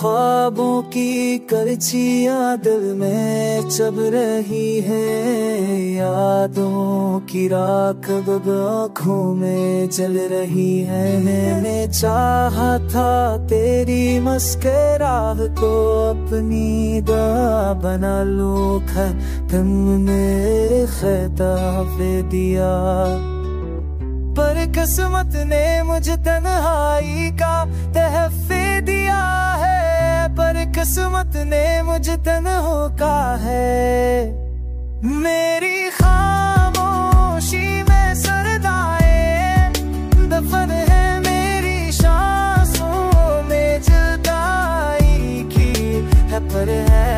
ख्वाबों की करचियां दिल में चब रही है, यादों की राख अब आँखों में जल रही है। मैंने चाहा था तेरी मुस्कुराहट को अपनी दवा बना लूं, तुमने खिताब दिया, पर किस्मत ने मुझे तन्हाई का तहफ़े दिया है, पर किस्मत ने मुझे तन्हा का है। मेरी खामोशी में सरदाए दफन है, मेरी सांसों में जुदाई की है, पर है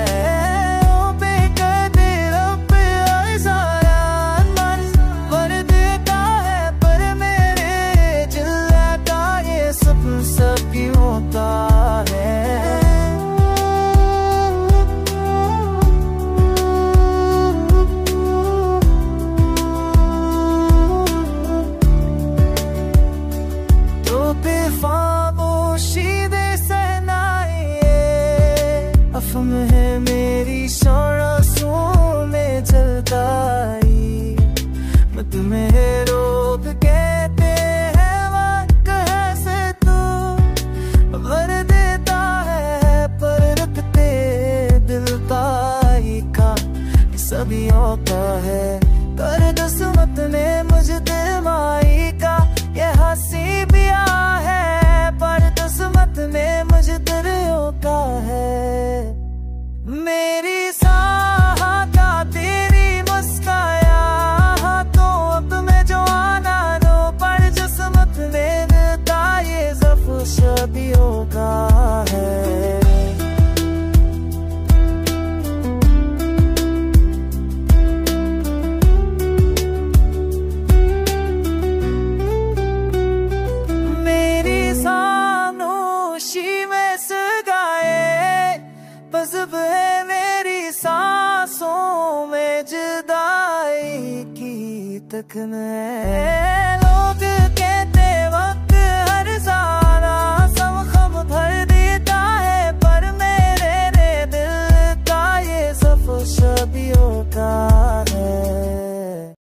है मेरी सांसों में जलताई, मैं तुम्हें रोक कहते हैं वक्त से तू भर देता है, पर रखते दिल ताई का सभी होता है। कर किस्मत ने मुझे दिलमाई का ये हंसी पिया है, पर किस्मत ने मुझे दरियों का है। मेरी साहता तेरी मुस्काया तो अब मैं जो आना नो, पर किस्मत ने मिलता ये ज़फ़र सदियों का है। मेरी खामोशी में सगाए बज़ब है, मेरी सांसों में जुदाई की तकन है।